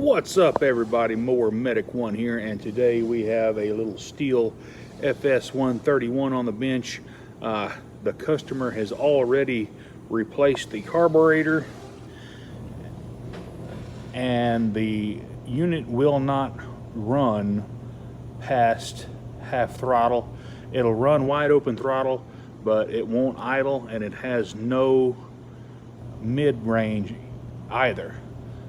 What's up, everybody? Mower Medic 1 here, and today we have a little STIHL FS 131 on the bench. The customer has already replaced the carburetor, and the unit will not run past half throttle. It'll run wide open throttle, but it won't idle, and it has no mid-range either.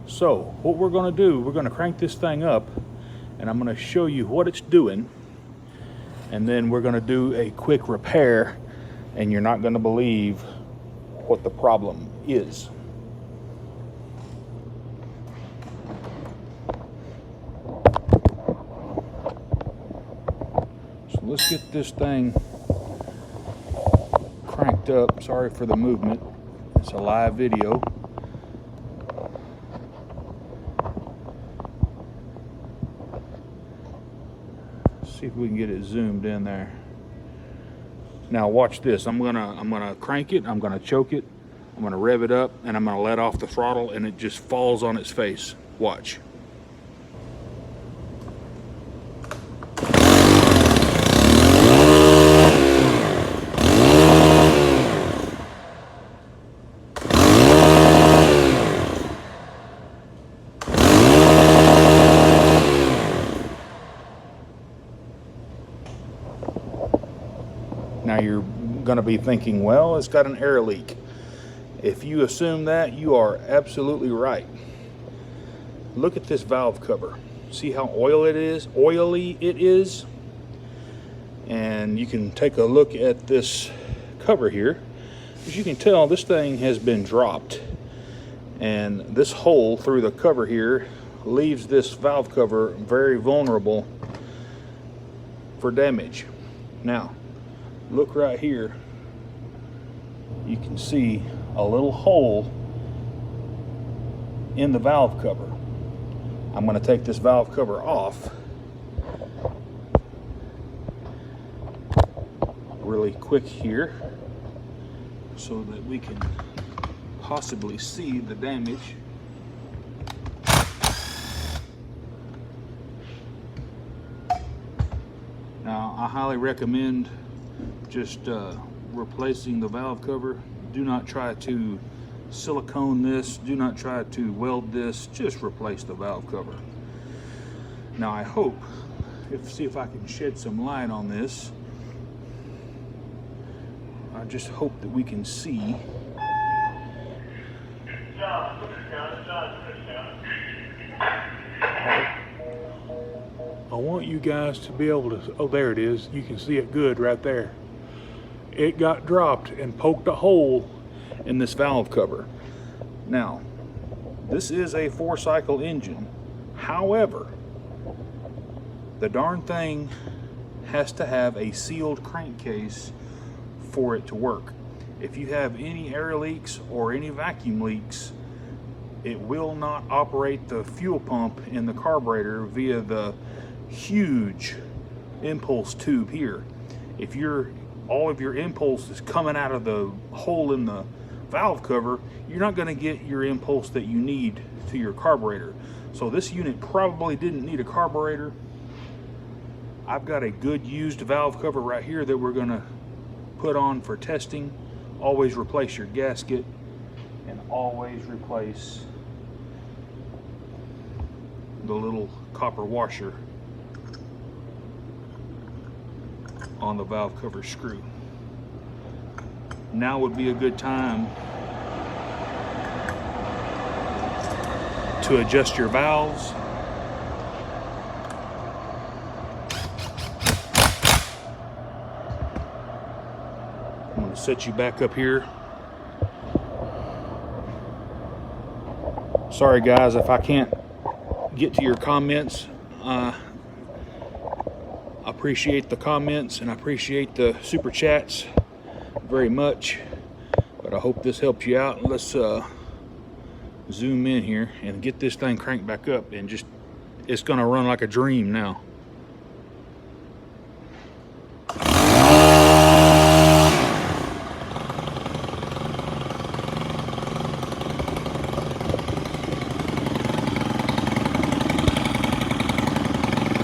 So what we're going to do, we're going to crank this thing up, and I'm going to show you what it's doing, and then we're going to do a quick repair, and you're not going to believe what the problem is. So let's get this thing cranked up. Sorry for the movement, it's a live video. See if we can get it zoomed in there. Now watch this. I'm gonna crank it, I'm gonna choke it, I'm gonna rev it up, and I'm gonna let off the throttle, and it just falls on its face. Watch. Now you're going to be thinking, well, it's got an air leak. If you assume that, you are absolutely right. Look at this valve cover. See how oily it is? And you can take a look at this cover here. As you can tell, this thing has been dropped. And this hole through the cover here leaves this valve cover very vulnerable for damage. Now, look right here, you can see a little hole in the valve cover. I'm going to take this valve cover off really quick here so that we can possibly see the damage. Now, I highly recommend just replacing the valve cover. Do not try to silicone this, do not try to weld this, just replace the valve cover. Now I hope, see if I can shed some light on this. I just hope that we can see. I want you guys to be able to, oh, there it is. You can see it good right there. It got dropped and poked a hole in this valve cover. Now, this is a 4-cycle engine. However, the darn thing has to have a sealed crankcase for it to work. If you have any air leaks or any vacuum leaks, it will not operate the fuel pump in the carburetor via the huge impulse tube here. If all of your impulse is coming out of the hole in the valve cover, you're not going to get your impulse that you need to your carburetor. So this unit probably didn't need a carburetor. I've got a good used valve cover right here that we're going to put on for testing. Always replace your gasket, and always replace the little copper washer on the valve cover screw. Now would be a good time to adjust your valves. I'm going to set you back up here. Sorry guys if I can't get to your comments. I appreciate the comments and I appreciate the super chats very much, but I hope this helps you out. Let's zoom in here and get this thing cranked back up, and just, it's gonna run like a dream now.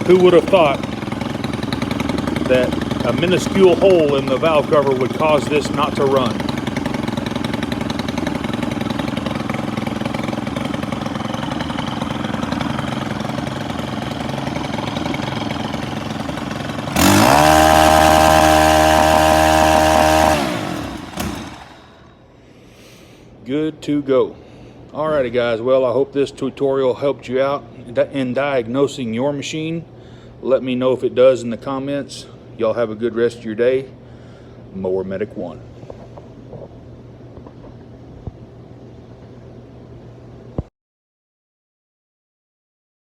Who would have thought that a minuscule hole in the valve cover would cause this not to run? Good to go. Alrighty guys, well, I hope this tutorial helped you out in diagnosing your machine. Let me know if it does in the comments. Y'all have a good rest of your day. Mower Medic 1.